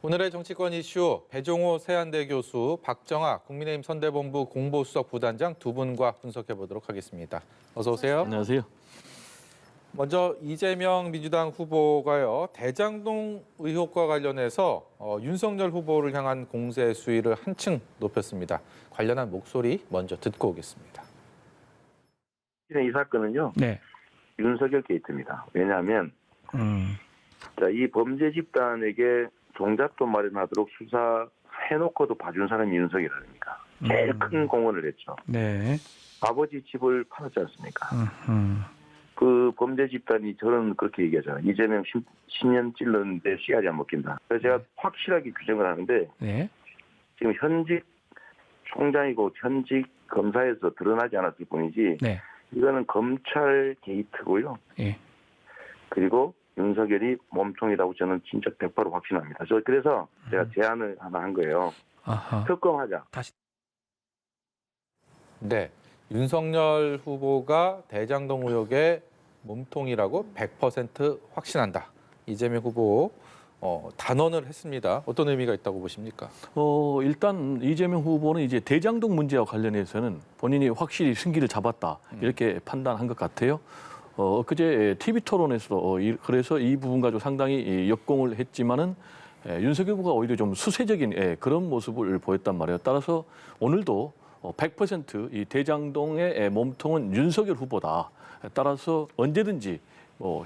오늘의 정치권 이슈 배종호 세안대 교수, 박정아 국민의힘 선대본부 공보수석 부단장 두 분과 분석해 보도록 하겠습니다. 어서 오세요. 안녕하세요. 먼저 이재명 민주당 후보가요 대장동 의혹과 관련해서 윤석열 후보를 향한 공세 수위를 한층 높였습니다. 관련한 목소리 먼저 듣고 오겠습니다. 이 사건은요. 네. 윤석열 게이트입니다. 왜냐하면 자, 이 범죄 집단에게 종잣돈 마련하도록 수사해놓고도 봐준 사람이 윤석열 아닙니까? 제일 큰 공헌을 했죠. 네. 아버지 집을 팔았지 않습니까? 그 범죄 집단이 저는 그렇게 얘기하잖아요. 이재명 10년 찔렀는데 씨알이 안 먹힌다. 그래서 제가 확실하게 규정을 하는데 네. 지금 현직 총장이고 현직 검사에서 드러나지 않았을 뿐이지 네. 이거는 검찰 게이트고요. 예. 그리고 윤석열이 몸통이라고 저는 진짜 100% 확신합니다. 그래서 제가 제안을 하나 한 거예요. 아하. 특검하자. 네, 윤석열 후보가 대장동 의혹의 몸통이라고 100% 확신한다. 이재명 후보 단언을 했습니다. 어떤 의미가 있다고 보십니까? 일단 이재명 후보는 이제 대장동 문제와 관련해서는 본인이 확실히 승기를 잡았다 이렇게 판단한 것 같아요. 그제 TV 토론에서도 그래서 이 부분 가지고 상당히 역공을 했지만은 윤석열 후보가 오히려 좀 수세적인 그런 모습을 보였단 말이에요. 따라서 오늘도 100% 이 대장동의 몸통은 윤석열 후보다. 따라서 언제든지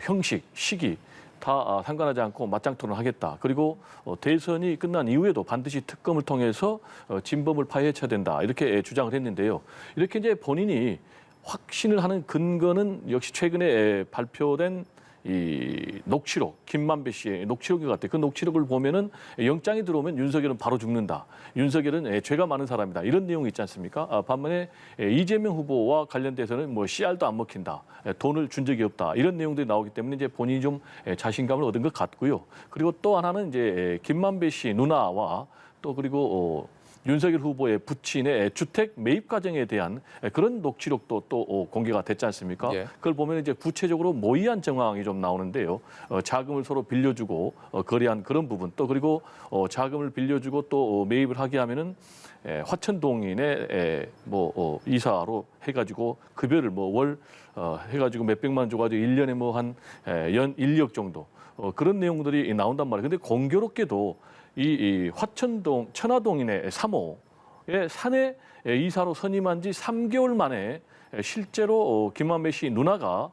형식, 시기 다 상관하지 않고 맞짱 토론하겠다. 그리고 대선이 끝난 이후에도 반드시 특검을 통해서 진범을 파헤쳐야 된다. 이렇게 주장을 했는데요. 이렇게 이제 본인이 확신을 하는 근거는 역시 최근에 발표된 이 녹취록, 김만배 씨의 녹취록인 것 같아요. 그 녹취록을 보면은 영장이 들어오면 윤석열은 바로 죽는다. 윤석열은 죄가 많은 사람이다. 이런 내용이 있지 않습니까? 반면에 이재명 후보와 관련돼서는 뭐 씨알도 안 먹힌다. 돈을 준 적이 없다. 이런 내용들이 나오기 때문에 이제 본인이 좀 자신감을 얻은 것 같고요. 그리고 또 하나는 이제 김만배 씨 누나와 또 그리고 윤석열 후보의 부친의 주택 매입 과정에 대한 그런 녹취록도 또 공개가 됐지 않습니까? 예. 그걸 보면 이제 구체적으로 모의한 정황이 좀 나오는데요. 자금을 서로 빌려주고 거래한 그런 부분 또 그리고 자금을 빌려주고 또 매입을 하게 하면은 화천동인의 이사로 해가지고 급여를 월 해가지고 몇백만 원 줘가지고 1년에 한 연 1억 정도 그런 내용들이 나온단 말이에요. 근데 공교롭게도 이 화천동 천화동인의 3호의 사내 이사로 선임한 지 3개월 만에 실제로 김만배 씨 누나가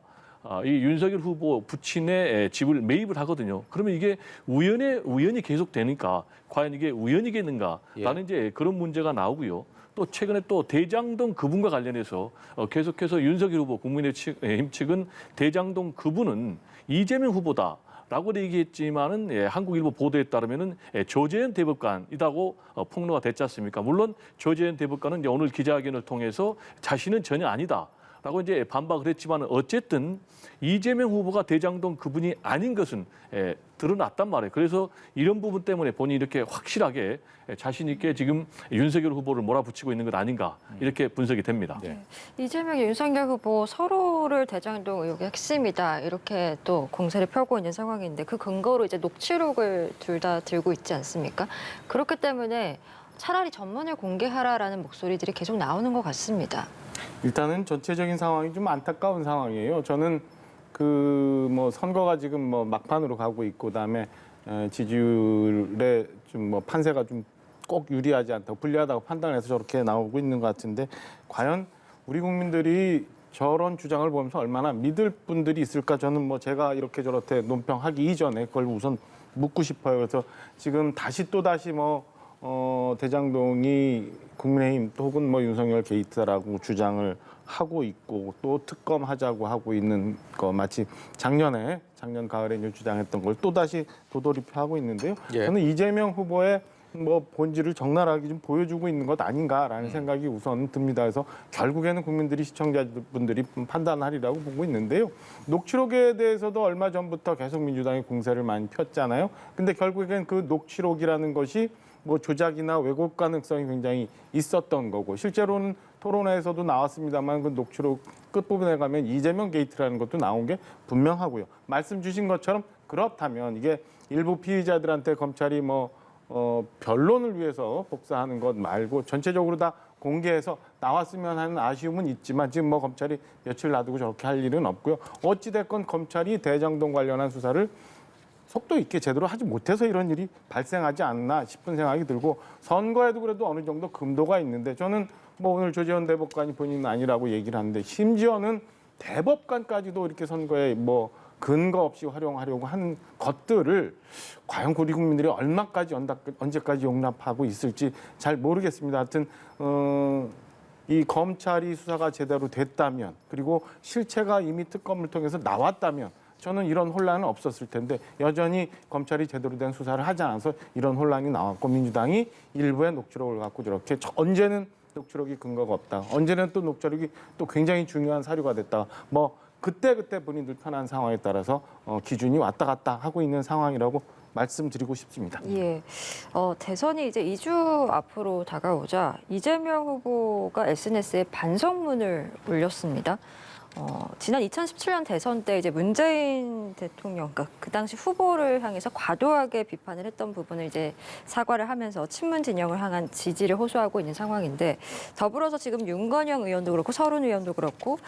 이 윤석열 후보 부친의 집을 매입을 하거든요. 그러면 이게 우연이 계속되니까 과연 이게 우연이겠는가라는 이제 그런 문제가 나오고요. 또 최근에 또 대장동 그분과 관련해서 계속해서 윤석열 후보 국민의힘 측은 대장동 그분은 이재명 후보다. 라고 얘기했지만은 한국일보 보도에 따르면은 조재현 대법관이라고 폭로가 됐지 않습니까? 물론 조재현 대법관은 이제 오늘 기자회견을 통해서 자신은 전혀 아니다라고 이제 반박을 했지만 어쨌든 이재명 후보가 대장동 그분이 아닌 것은 드러났단 말이에요. 그래서 이런 부분 때문에 본인이 이렇게 확실하게 자신 있게 지금 윤석열 후보를 몰아붙이고 있는 것 아닌가 이렇게 분석이 됩니다. 네. 이재명, 윤석열 후보 서로를 대장동 의혹의 핵심이다 이렇게 또 공세를 펴고 있는 상황인데 그 근거로 이제 녹취록을 둘 다 들고 있지 않습니까? 그렇기 때문에 차라리 전문을 공개하라라는 목소리들이 계속 나오는 것 같습니다. 일단은 전체적인 상황이 좀 안타까운 상황이에요. 저는 선거가 지금 막판으로 가고 있고 그다음에 지지율에 좀 판세가 좀 꼭 유리하지 않다고 불리하다고 판단해서 저렇게 나오고 있는 것 같은데 과연 우리 국민들이 저런 주장을 보면서 얼마나 믿을 분들이 있을까 저는 제가 이렇게 저렇게 논평하기 이전에 그걸 우선 묻고 싶어요. 그래서 지금 다시 대장동이 국민의힘 혹은 윤석열 게이트라고 주장을 하고 있고 또 특검하자고 하고 있는 거 마치 작년 가을에 주장했던 걸 또 다시 도돌이표하고 있는데요. 예. 저는 이재명 후보의 본질을 적나라하게 좀 보여주고 있는 것 아닌가라는 생각이 우선 듭니다. 그래서 결국에는 국민들이 시청자분들이 판단하리라고 보고 있는데요. 녹취록에 대해서도 얼마 전부터 계속 민주당이 공세를 많이 폈잖아요. 근데 결국엔 그 녹취록이라는 것이 조작이나 왜곡 가능성이 굉장히 있었던 거고 실제로는 토론회에서도 나왔습니다만 그 녹취록 끝부분에 가면 이재명 게이트라는 것도 나온 게 분명하고요. 말씀 주신 것처럼 그렇다면 이게 일부 피의자들한테 검찰이 변론을 위해서 복사하는 것 말고 전체적으로 다 공개해서 나왔으면 하는 아쉬움은 있지만 지금 뭐 검찰이 며칠 놔두고 저렇게 할 일은 없고요. 어찌됐건 검찰이 대장동 관련한 수사를 속도 있게 제대로 하지 못해서 이런 일이 발생하지 않나 싶은 생각이 들고 선거에도 그래도 어느 정도 금도가 있는데 저는 뭐 오늘 조재현 대법관이 본인은 아니라고 얘기를 하는데 심지어는 대법관까지도 이렇게 선거에 뭐 근거 없이 활용하려고 하는 것들을 과연 우리 국민들이 얼마까지 언제까지 용납하고 있을지 잘 모르겠습니다. 하여튼 이 검찰이 수사가 제대로 됐다면 그리고 실체가 이미 특검을 통해서 나왔다면 저는 이런 혼란은 없었을 텐데 여전히 검찰이 제대로 된 수사를 하지 않아서 이런 혼란이 나왔고 민주당이 일부의 녹취록을 갖고 저렇게 언제는 녹취록이 근거가 없다. 언제는 또 녹취록이 또 굉장히 중요한 사료가 됐다. 뭐 그때 본인들 편한 상황에 따라서 기준이 왔다 갔다 하고 있는 상황이라고 말씀드리고 싶습니다. 예. 대선이 이제 2주 앞으로 다가오자 이재명 후보가 SNS에 반성문을 올렸습니다. 지난 2017년 대선 때 이제 문재인 대통령, 그러니까 그 당시 후보를 향해서 과도하게 비판을 했던 부분을 이제 사과를 하면서 친문 진영을 향한 지지를 호소하고 있는 상황인데 더불어서 지금 윤건영 의원도 그렇고 서른 의원도 그렇고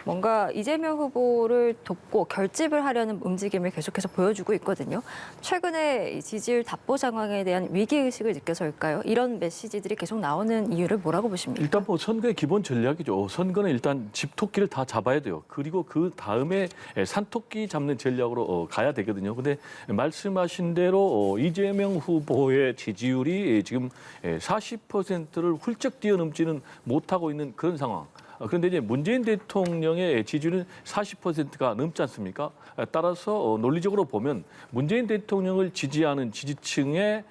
뭔가 이재명 후보를 돕고 결집을 하려는 움직임을 계속해서 보여주고 있거든요. 최근에 이 지지율 답보 상황에 대한 위기의식을 느껴서일까요? 이런 메시지들이 계속 나오는 이유를 뭐라고 보십니까? 일단 뭐 선거의 기본 전략이죠. 선거는 일단 집토끼를 다 잡아야 돼요. 그리고 그 다음에 산토끼 잡는 전략으로 가야 되거든요. 근데 말씀하신 대로 이재명 후보의 지지율이 지금 40%를 훌쩍 뛰어넘지는 못하고 있는 그런 상황. 그런데 이제 문재인 대통령의 지지율은 40%가 넘지 않습니까? 따라서 논리적으로 보면 문재인 대통령을 지지하는 지지층의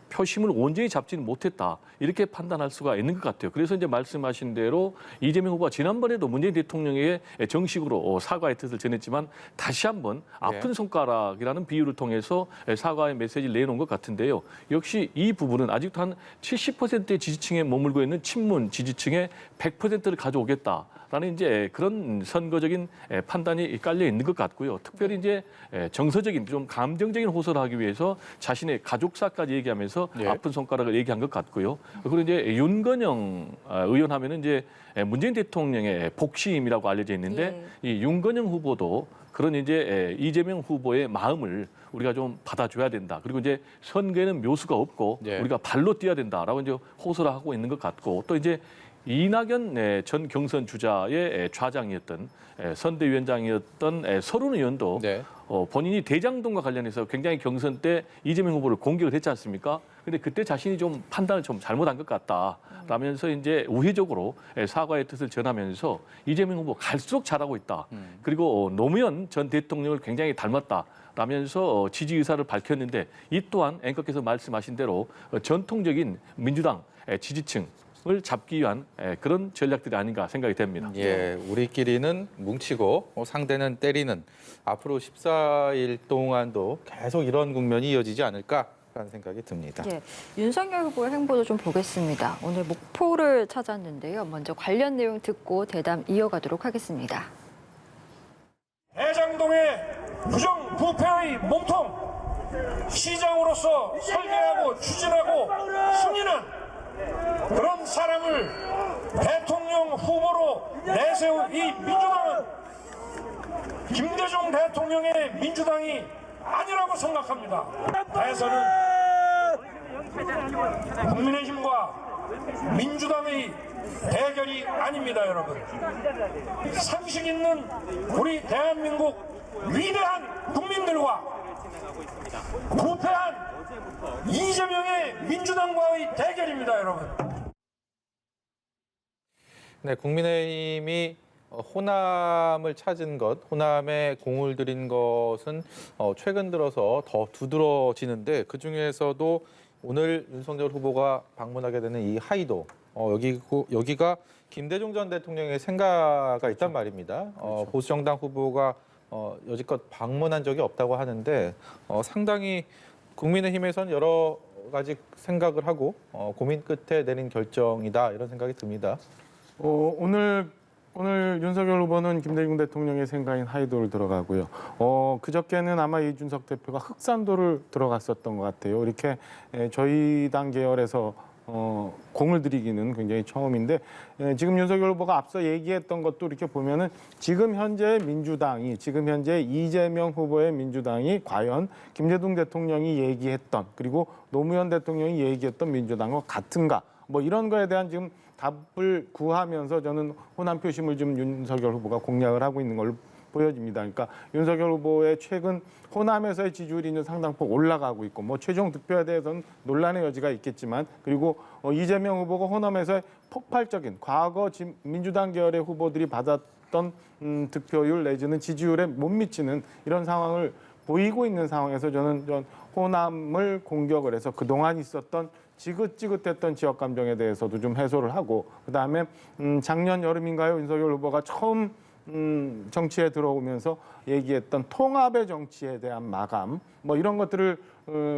표심을 온전히 잡지는 못했다. 이렇게 판단할 수가 있는 것 같아요. 그래서 이제 말씀하신 대로 이재명 후보가 지난번에도 문재인 대통령에게 정식으로 사과의 뜻을 전했지만 다시 한번 아픈 손가락이라는 비유를 통해서 사과의 메시지를 내놓은 것 같은데요. 역시 이 부분은 아직도 한 70%의 지지층에 머물고 있는 친문 지지층의 100%를 가져오겠다. 라는 이제 그런 선거적인 판단이 깔려 있는 것 같고요. 특별히 이제 정서적인 좀 감정적인 호소를 하기 위해서 자신의 가족사까지 얘기하면서 아픈 손가락을 얘기한 것 같고요. 그리고 이제 윤건영 의원 하면은 이제 문재인 대통령의 복심이라고 알려져 있는데 이 윤건영 후보도 그런 이제 이재명 후보의 마음을 우리가 좀 받아줘야 된다. 그리고 이제 선거에는 묘수가 없고 우리가 발로 뛰어야 된다라고 이제 호소를 하고 있는 것 같고 또 이제 이낙연 전 경선 주자의 좌장이었던 선대위원장이었던 서른 의원도 본인이 대장동과 관련해서 굉장히 경선 때 이재명 후보를 공격을 했지 않습니까? 근데 그때 자신이 좀 판단을 좀 잘못한 것 같다라면서 이제 우회적으로 사과의 뜻을 전하면서 이재명 후보 갈수록 잘하고 있다. 그리고 노무현 전 대통령을 굉장히 닮았다. 라면서 지지 의사를 밝혔는데 이 또한 앵커께서 말씀하신 대로 전통적인 민주당 지지층 을 잡기 위한 그런 전략들이 아닌가 생각이 됩니다. 예, 우리끼리는 뭉치고 상대는 때리는 앞으로 14일 동안도 계속 이런 국면이 이어지지 않을까라는 생각이 듭니다. 예, 윤석열 후보의 행보도 좀 보겠습니다. 오늘 목포를 찾았는데요. 먼저 관련 내용 듣고 대담 이어가도록 하겠습니다. 대장동의 부정 부패의 몸통 시장으로서 설계하고 추진하고 승인한 그런 사람을 대통령 후보로 내세운 이 민주당은 김대중 대통령의 민주당이 아니라고 생각합니다. 대선은 국민의힘과 민주당의 대결이 아닙니다, 여러분. 상식 있는 우리 대한민국 위대한 국민들과 부패한 이재명의 민주당과의 대결입니다, 여러분. 네, 국민의힘이 호남을 찾은 것, 호남에 공을 들인 것은 최근 들어서 더 두드러지는데 그중에서도 오늘 윤석열 후보가 방문하게 되는 이 하이도 여기가 김대중 전 대통령의 생가가 있단 말입니다. 보수정당 후보가 여지껏 방문한 적이 없다고 하는데 상당히 국민의힘에선 여러 가지 생각을 하고 고민 끝에 내린 결정이다 이런 생각이 듭니다. 오늘 오늘 윤석열 후보는 김대중 대통령의 생가인 하이도를 들어가고요. 그저께는 아마 이준석 대표가 흑산도를 들어갔었던 것 같아요. 이렇게 저희 당 계열에서 공을 들이기는 굉장히 처음인데 지금 윤석열 후보가 앞서 얘기했던 것도 이렇게 보면은 지금 현재 민주당이 지금 현재 이재명 후보의 민주당이 과연 김대중 대통령이 얘기했던 그리고 노무현 대통령이 얘기했던 민주당과 같은가 뭐 이런 거에 대한 지금 답을 구하면서 저는 호남 표심을 좀 윤석열 후보가 공략을 하고 있는 걸로 보여집니다. 그러니까 윤석열 후보의 최근 호남에서의 지지율이 이제 상당폭 올라가고 있고 뭐 최종 득표에 대해서는 논란의 여지가 있겠지만 그리고 이재명 후보가 호남에서의 폭발적인 과거 민주당 계열의 후보들이 받았던 득표율 내지는 지지율에 못 미치는 이런 상황을 보이고 있는 상황에서 저는 호남을 공격을 해서 그동안 있었던 지긋지긋했던 지역 감정에 대해서도 좀 해소를 하고 그다음에 작년 여름인가요? 윤석열 후보가 처음 정치에 들어오면서 얘기했던 통합의 정치에 대한 마감 뭐 이런 것들을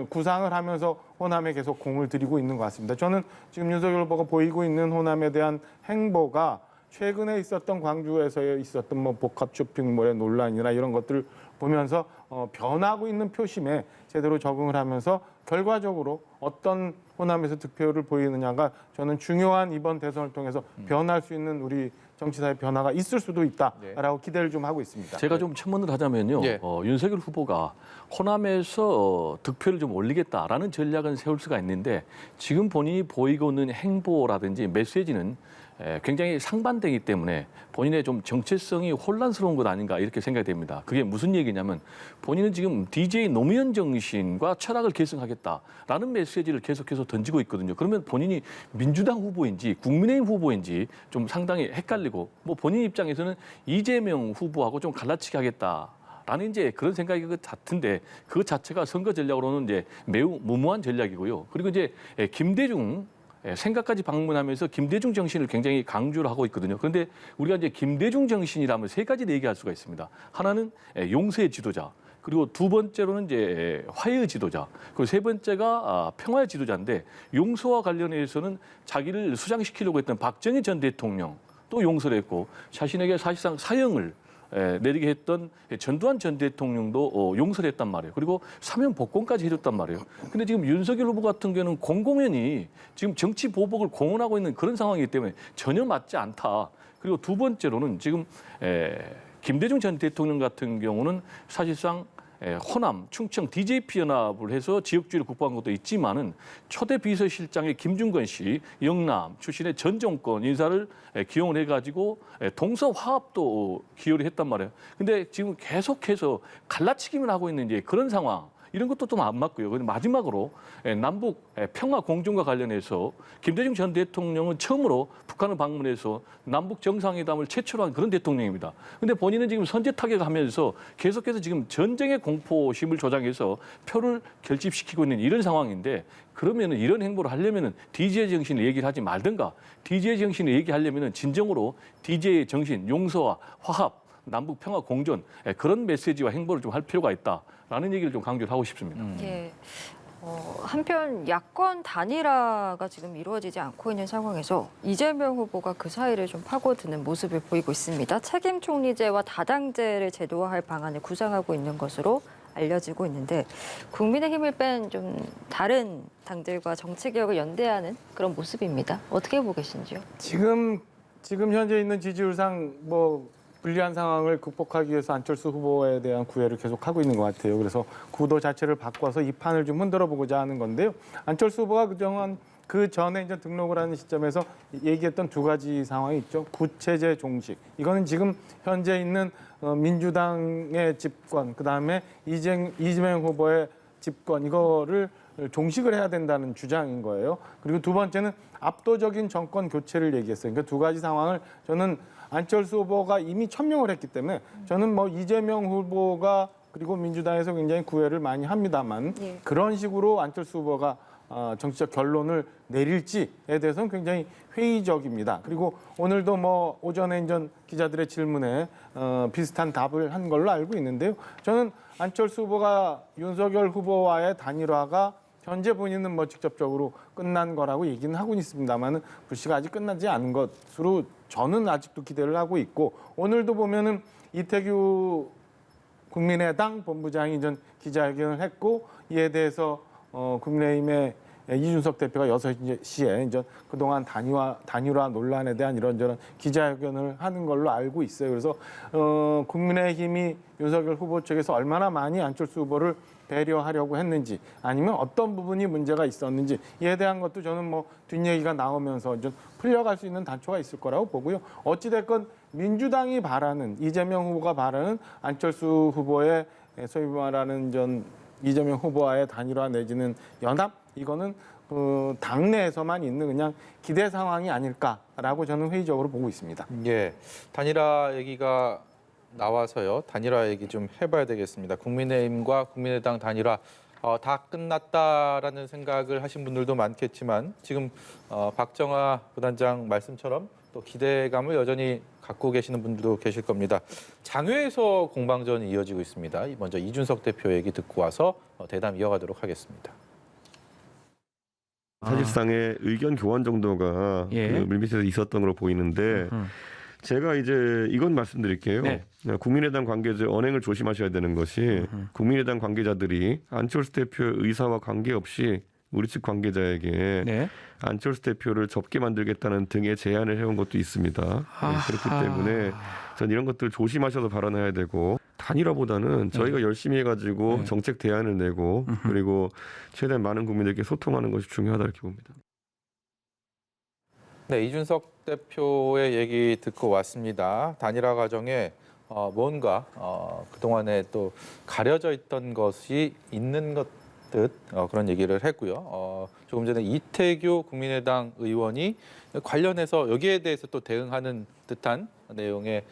구상을 하면서 호남에 계속 공을 들이고 있는 것 같습니다. 저는 지금 윤석열 후보가 보이고 있는 호남에 대한 행보가 최근에 있었던 광주에서 있었던 뭐 복합 쇼핑몰의 논란이나 이런 것들을 보면서 변하고 있는 표심에 제대로 적응을 하면서 결과적으로 어떤 호남에서 득표율을 보이느냐가 저는 중요한 이번 대선을 통해서 변할 수 있는 우리 정치사의 변화가 있을 수도 있다라고 기대를 좀 하고 있습니다. 제가 좀 첨언을 하자면요. 예. 윤석열 후보가 호남에서 득표를 좀 올리겠다라는 전략은 세울 수가 있는데 지금 본인이 보이고 있는 행보라든지 메시지는 굉장히 상반되기 때문에 본인의 좀 정체성이 혼란스러운 것 아닌가 이렇게 생각이 됩니다. 그게 무슨 얘기냐면 본인은 지금 DJ 노무현 정신과 철학을 계승하겠다라는 메시지를 계속해서 던지고 있거든요. 그러면 본인이 민주당 후보인지 국민의힘 후보인지 좀 상당히 헷갈리고 뭐 본인 입장에서는 이재명 후보하고 좀 갈라치기 하겠다. 라는 이제 그런 생각이 같은데 그 자체가 선거 전략으로는 이제 매우 무모한 전략이고요. 그리고 이제 김대중 생각까지 방문하면서 김대중 정신을 굉장히 강조를 하고 있거든요. 그런데 우리가 이제 김대중 정신이라면 세 가지를 얘기할 수가 있습니다. 하나는 용서의 지도자, 그리고 두 번째로는 이제 화해의 지도자, 그리고 세 번째가 평화의 지도자인데 용서와 관련해서는 자기를 수장시키려고 했던 박정희 전 대통령 또 용서를 했고 자신에게 사실상 사형을 내리게 했던 전두환 전 대통령도 용서를 했단 말이에요. 그리고 사면 복권까지 해줬단 말이에요. 근데 지금 윤석열 후보 같은 경우는 공공연히 지금 정치 보복을 공언하고 있는 그런 상황이기 때문에 전혀 맞지 않다. 그리고 두 번째로는 지금 김대중 전 대통령 같은 경우는 사실상 호남, 충청, DJP 연합을 해서 지역주의를 국부한 것도 있지만은 초대 비서실장의 김중건 씨, 영남 출신의 전 정권 인사를 기용을 해가지고 동서화합도 기여를 했단 말이에요. 근데 지금 계속해서 갈라치기만 하고 있는 이제 그런 상황. 이런 것도 좀 안 맞고요. 그런데 마지막으로 남북 평화 공존과 관련해서 김대중 전 대통령은 처음으로 북한을 방문해서 남북 정상회담을 최초로 한 그런 대통령입니다. 그런데 본인은 지금 선제 타격하면서 계속해서 지금 전쟁의 공포심을 조장해서 표를 결집시키고 있는 이런 상황인데 그러면은 이런 행보를 하려면은 DJ의 정신을 얘기를 하지 말든가 DJ의 정신을 얘기하려면은 진정으로 DJ의 정신, 용서와 화합, 남북 평화 공존 그런 메시지와 행보를 좀 할 필요가 있다라는 얘기를 좀 강조를 하고 싶습니다. 예. 한편 야권 단일화가 지금 이루어지지 않고 있는 상황에서 이재명 후보가 그 사이를 좀 파고드는 모습을 보이고 있습니다. 책임 총리제와 다당제를 제도화할 방안을 구상하고 있는 것으로 알려지고 있는데 국민의힘을 뺀 좀 다른 당들과 정치 개혁을 연대하는 그런 모습입니다. 어떻게 보고 계신지요? 지금 현재 있는 지지율상 뭐 불리한 상황을 극복하기 위해서 안철수 후보에 대한 구애를 계속하고 있는 것 같아요. 그래서 구도 자체를 바꿔서 이 판을 좀 흔들어 보고자 하는 건데요. 안철수 후보가 그 전에 이제 등록을 하는 시점에서 얘기했던 두 가지 상황이 있죠. 구체제 종식. 이거는 지금 현재 있는 민주당의 집권, 그다음에 이재명 후보의 집권 이거를 종식을 해야 된다는 주장인 거예요. 그리고 두 번째는 압도적인 정권 교체를 얘기했어요. 그러니까 두 가지 상황을 저는 안철수 후보가 이미 천명을 했기 때문에 저는 뭐 이재명 후보가 그리고 민주당에서 굉장히 구애를 많이 합니다만 예. 그런 식으로 안철수 후보가 정치적 결론을 내릴지에 대해서는 굉장히 회의적입니다. 그리고 오늘도 뭐 오전에 이제 기자들의 질문에 비슷한 답을 한 걸로 알고 있는데요. 저는 안철수 후보가 윤석열 후보와의 단일화가 현재 본인은 뭐 직접적으로 끝난 거라고 얘기는 하고 있습니다만은 불씨가 아직 끝나지 않은 것으로 저는 아직도 기대를 하고 있고 오늘도 보면은 이태규 국민의당 본부장이 전 기자회견을 했고 이에 대해서 국민의힘의 이준석 대표가 6시에 이제 그동안 단일화 논란에 대한 이런저런 기자회견을 하는 걸로 알고 있어요. 그래서 국민의힘이 윤석열 후보 측에서 얼마나 많이 안철수 후보를 배려하려고 했는지 아니면 어떤 부분이 문제가 있었는지 이에 대한 것도 저는 뭐 뒷얘기가 나오면서 좀 풀려갈 수 있는 단초가 있을 거라고 보고요. 어찌됐건 민주당이 바라는 이재명 후보가 바라는 안철수 후보의 소위 말하는 전 이재명 후보와의 단일화 내지는 연합 이거는 당내에서만 있는 그냥 기대 상황이 아닐까라고 저는 회의적으로 보고 있습니다. 예, 단일화 얘기가 나와서요. 단일화 얘기 좀 해봐야 되겠습니다. 국민의힘과 국민의당 단일화 다 끝났다라는 생각을 하신 분들도 많겠지만 지금 박정아 부단장 말씀처럼 또 기대감을 여전히 갖고 계시는 분들도 계실 겁니다. 장외에서 공방전이 이어지고 있습니다. 먼저 이준석 대표 얘기 듣고 와서 대담 이어가도록 하겠습니다. 사실상의 의견 교환 정도가 예. 그 물밑에서 있었던 걸로 보이는데 제가 이제 이건 말씀드릴게요. 네. 국민의당 관계자 언행을 조심하셔야 되는 것이 국민의당 관계자들이 안철수 대표의 의사와 관계없이 우리 측 관계자에게 네. 안철수 대표를 접게 만들겠다는 등의 제안을 해온 것도 있습니다. 그렇기 때문에 전 이런 것들 조심하셔서 발언해야 되고 단일화보다는 저희가 열심히 해가지고 정책 대안을 내고 그리고 최대한 많은 국민들께 소통하는 것이 중요하다 이렇게 봅니다. 네, 이준석 대표의 얘기 듣고 왔습니다. 단일화 과정에 뭔가 그동안에 또 가려져 있던 것이 있는 것 듯 그런 얘기를 했고요. 조금 전에 이태규 국민의당 의원이 관련해서 여기에 대해서 또 대응하는 듯한 내용의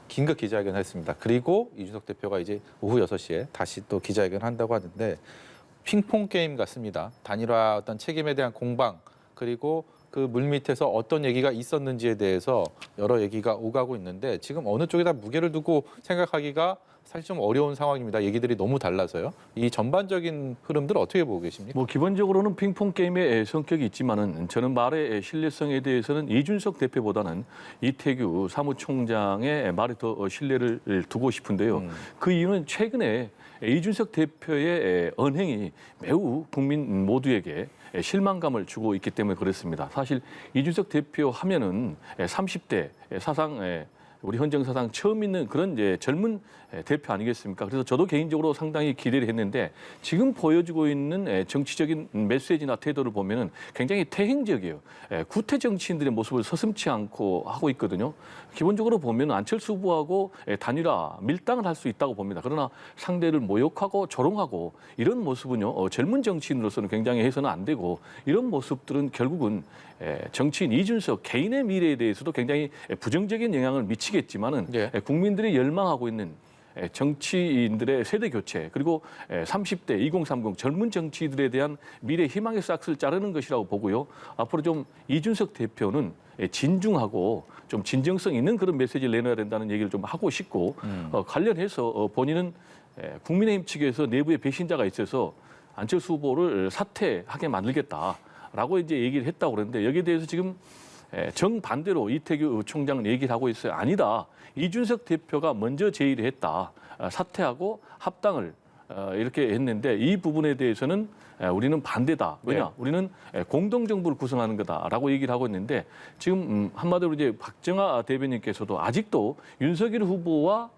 긴급 기자회견을 했습니다. 그리고 이준석 대표가 이제 오후 6시에 다시 또 기자회견을 한다고 하는데 핑퐁 게임 같습니다. 단일화 어떤 책임에 대한 공방 그리고 그 물밑에서 어떤 얘기가 있었는지에 대해서 여러 얘기가 오가고 있는데 지금 어느 쪽에다 무게를 두고 생각하기가 사실 좀 어려운 상황입니다. 얘기들이 너무 달라서요. 이 전반적인 흐름들 어떻게 보고 계십니까? 뭐 기본적으로는 핑퐁 게임의 성격이 있지만은 저는 말의 신뢰성에 대해서는 이준석 대표보다는 이태규 사무총장의 말에 더 신뢰를 두고 싶은데요. 그 이유는 최근에 이준석 대표의 언행이 매우 국민 모두에게 실망감을 주고 있기 때문에 그렇습니다. 사실 이준석 대표 하면은 30대 사상 우리 헌정 사상 처음 있는 그런 이제 젊은 대표 아니겠습니까? 그래서 저도 개인적으로 상당히 기대를 했는데 지금 보여주고 있는 정치적인 메시지나 태도를 보면은 굉장히 퇴행적이에요. 구태 정치인들의 모습을 서슴지 않고 하고 있거든요. 기본적으로 보면 안철수 후보하고 단일화 밀당을 할 수 있다고 봅니다. 그러나 상대를 모욕하고 조롱하고 이런 모습은요 젊은 정치인으로서는 굉장히 해서는 안 되고 이런 모습들은 결국은 정치인 이준석 개인의 미래에 대해서도 굉장히 부정적인 영향을 미치겠지만은 예. 국민들이 열망하고 있는 정치인들의 세대 교체 그리고 30대 2030 젊은 정치인들에 대한 미래 희망의 싹을 자르는 것이라고 보고요. 앞으로 좀 이준석 대표는 진중하고 좀 진정성 있는 그런 메시지를 내놔야 된다는 얘기를 좀 하고 싶고 관련해서 본인은 국민의힘 측에서 내부에 배신자가 있어서 안철수 후보를 사퇴하게 만들겠다라고 이제 얘기를 했다고 그러는데 여기에 대해서 지금 정반대로 이태규 총장은 얘기를 하고 있어요. 아니다. 이준석 대표가 먼저 제의를 했다. 사퇴하고 합당을 이렇게 했는데 이 부분에 대해서는 우리는 반대다. 왜냐? 네. 우리는 공동정부를 구성하는 거다라고 얘기를 하고 있는데 지금 한마디로 이제 박정아 대변인께서도 아직도 윤석열 후보와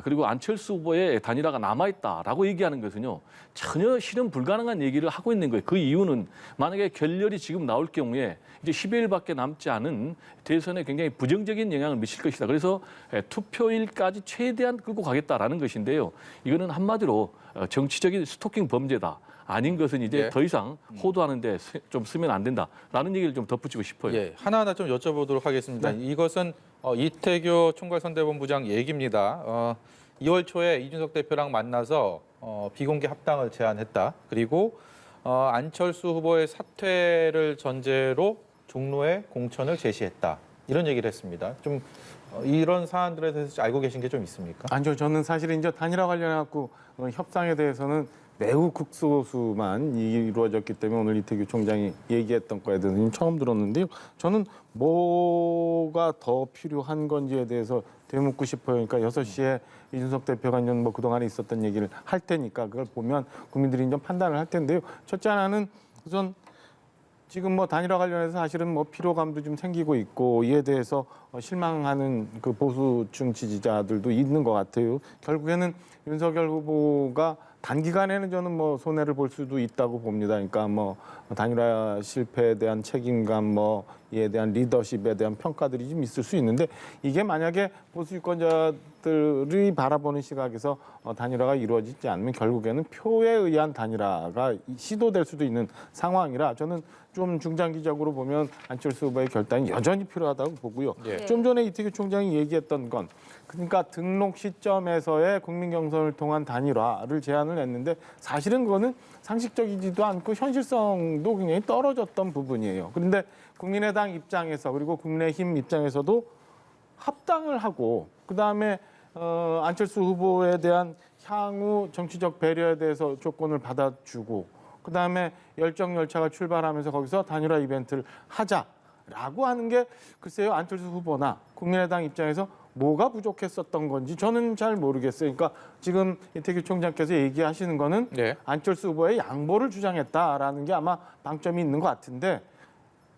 그리고 안철수 후보의 단일화가 남아있다라고 얘기하는 것은요. 전혀 실현 불가능한 얘기를 하고 있는 거예요. 그 이유는 만약에 결렬이 지금 나올 경우에 이제 10여일밖에 남지 않은 대선에 굉장히 부정적인 영향을 미칠 것이다. 그래서 투표일까지 최대한 끌고 가겠다라는 것인데요. 이거는 한마디로 정치적인 스토킹 범죄다. 아닌 것은 이제 예. 더 이상 호도하는데 좀 쓰면 안 된다라는 얘기를 좀 덧붙이고 싶어요. 예, 하나하나 좀 여쭤보도록 하겠습니다. 이것은 이태규 총괄선대본부장 얘기입니다. 2월 초에 이준석 대표랑 만나서 비공개 합당을 제안했다. 그리고 안철수 후보의 사퇴를 전제로 종로에 공천을 제시했다. 이런 얘기를 했습니다. 좀 이런 사안들에 대해서 알고 계신 게 좀 있습니까? 아니요, 저는 사실 이제 단일화 관련해 갖고 협상에 대해서는 매우 극소수만 이루어졌기 때문에 오늘 이태규 총장이 얘기했던 거에 대해서는 처음 들었는데요. 저는 뭐가 더 필요한 건지에 대해서 되묻고 싶어요. 그러니까 6시에 이준석 대표가 이제 뭐 그동안에 있었던 얘기를 할 테니까 그걸 보면 국민들이 이제 판단을 할 텐데요. 첫째 하나는 우선 지금 뭐 단일화 관련해서 사실은 뭐 피로감도 좀 생기고 있고 이에 대해서 실망하는 그 보수층 지지자들도 있는 것 같아요. 결국에는 윤석열 후보가 단기간에는 저는 뭐 손해를 볼 수도 있다고 봅니다. 그러니까 뭐 단일화 실패에 대한 책임감, 뭐 이에 대한 리더십에 대한 평가들이 좀 있을 수 있는데 이게 만약에 보수 유권자들이 바라보는 시각에서 단일화가 이루어지지 않으면 결국에는 표에 의한 단일화가 시도될 수도 있는 상황이라 저는 좀 중장기적으로 보면 안철수 후보의 결단이 여전히 필요하다고 보고요. 예. 좀 전에 이태규 총장이 얘기했던 건 그러니까 등록 시점에서의 국민 경선을 통한 단일화를 제안을 했는데 사실은 그거는 상식적이지도 않고 현실성도 굉장히 떨어졌던 부분이에요. 그런데 국민의당 입장에서 그리고 국민의힘 입장에서도 합당을 하고 그다음에 안철수 후보에 대한 향후 정치적 배려에 대해서 조건을 받아주고 그다음에 열정 열차가 출발하면서 거기서 단일화 이벤트를 하자라고 하는 게 글쎄요 안철수 후보나 국민의당 입장에서 뭐가 부족했었던 건지 저는 잘 모르겠어요. 그러니까 지금 이태규 총장께서 얘기하시는 거는 네. 안철수 후보의 양보를 주장했다라는 게 아마 방점이 있는 것 같은데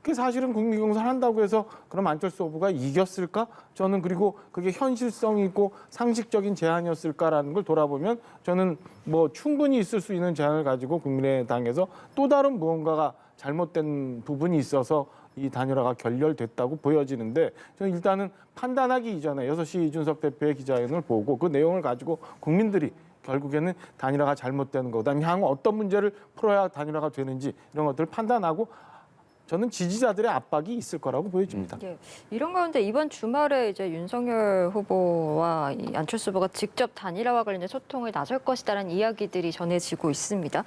그게 사실은 국민경선 한다고 해서 그럼 안철수 후보가 이겼을까? 저는 그리고 그게 현실성 있고 상식적인 제안이었을까라는 걸 돌아보면 저는 뭐 충분히 있을 수 있는 제안을 가지고 국민의당에서 또 다른 무언가가 잘못된 부분이 있어서 이 단일화가 결렬됐다고 보여지는데 저는 일단은 판단하기 이전에 6시 이준석 대표의 기자회견을 보고 그 내용을 가지고 국민들이 결국에는 단일화가 잘못되는 거 그다음에 향후 어떤 문제를 풀어야 단일화가 되는지 이런 것들을 판단하고 저는 지지자들의 압박이 있을 거라고 보여집니다. 예, 이런 가운데 이번 주말에 이제 윤석열 후보와 이 안철수 후보가 직접 단일화와 관련된 소통에 나설 것이다라는 이야기들이 전해지고 있습니다.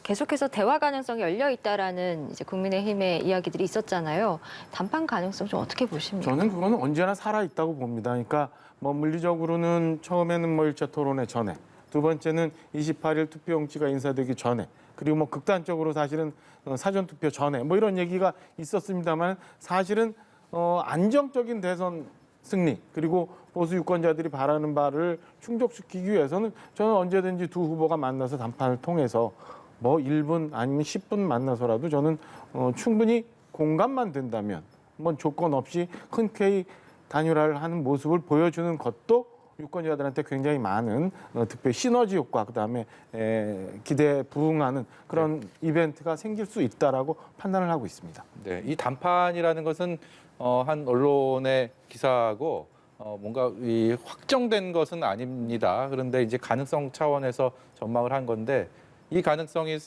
계속해서 대화 가능성이 열려 있다라는 이제 국민의힘의 이야기들이 있었잖아요. 단판 가능성 좀 어떻게 보십니까? 저는 그거는 언제나 살아 있다고 봅니다. 그러니까 뭐 물리적으로는 처음에는 뭐 1차 토론회 전에, 두 번째는 28일 투표용지가 인사되기 전에, 그리고 뭐 극단적으로 사실은 사전 투표 전에 뭐 이런 얘기가 있었습니다만 사실은 안정적인 대선 승리 그리고 보수 유권자들이 바라는 바를 충족시키기 위해서는 저는 언제든지 두 후보가 만나서 담판을 통해서 뭐 1분 아니면 10분 만나서라도 저는 충분히 공감만 된다면 뭐 조건 없이 흔쾌히 단일화를 하는 모습을 보여주는 것도 유권자들한테 굉장히 많은 득표 시너지 효과 그다음에 기대에 부응하는 그런 이벤트가 생길 수 있다라고 판단을 하고 있습니다. 네, 이 단판이라는 것은 한 언론의 기사고 뭔가 이 확정된 것은 아닙니다. 그런데 이제 가능성 차원에서 전망을 한 건데 이 가능성이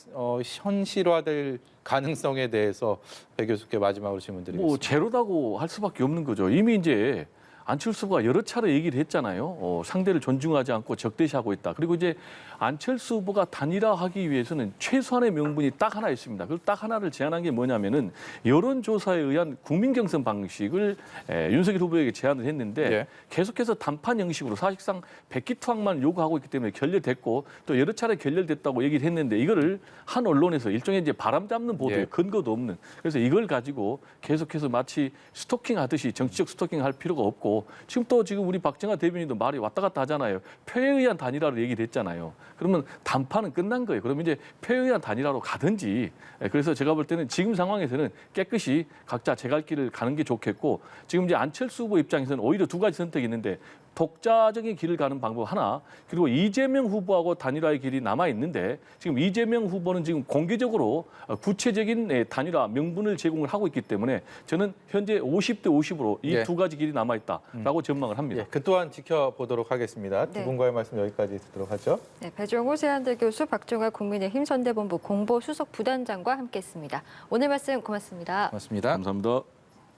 현실화될 가능성에 대해서 배 교수께 마지막으로 질문 드리겠습니다. 뭐 제로다고 할 수밖에 없는 거죠. 이미 이제 안철수 후보가 여러 차례 얘기를 했잖아요. 상대를 존중하지 않고 적대시하고 있다. 그리고 이제 안철수 후보가 단일화하기 위해서는 최소한의 명분이 딱 하나 있습니다. 그 딱 하나를 제안한 게 뭐냐면은 여론조사에 의한 국민 경선 방식을 윤석열 후보에게 제안을 했는데 예. 계속해서 단판 형식으로 사실상 백기투항만 요구하고 있기 때문에 결렬됐고 또 여러 차례 결렬됐다고 얘기를 했는데 이거를 한 언론에서 일종의 이제 바람 잡는 보도에 예. 근거도 없는 그래서 이걸 가지고 계속해서 마치 스토킹 하듯이 정치적 스토킹 할 필요가 없고 지금 우리 박정아 대변인도 말이 왔다 갔다 하잖아요. 표에 의한 단일화로 얘기를 했잖아요. 그러면 단판은 끝난 거예요. 그러면 이제 표에 의한 단일화로 가든지 그래서 제가 볼 때는 지금 상황에서는 깨끗이 각자 제 갈 길을 가는 게 좋겠고 지금 이제 안철수 후보 입장에서는 오히려 두 가지 선택이 있는데 독자적인 길을 가는 방법 하나 그리고 이재명 후보하고 단일화의 길이 남아 있는데 지금 이재명 후보는 지금 공개적으로 구체적인 단일화 명분을 제공을 하고 있기 때문에 저는 현재 50대 50으로 이 두 가지 길이 남아 있다라고 전망을 합니다. 예, 그 또한 지켜보도록 하겠습니다. 두 네. 분과의 말씀 여기까지 듣도록 하죠. 네, 배종호 세한대 교수, 박종화 국민의힘 선대본부 공보수석 부단장과 함께했습니다. 오늘 말씀 고맙습니다. 고맙습니다. 감사합니다.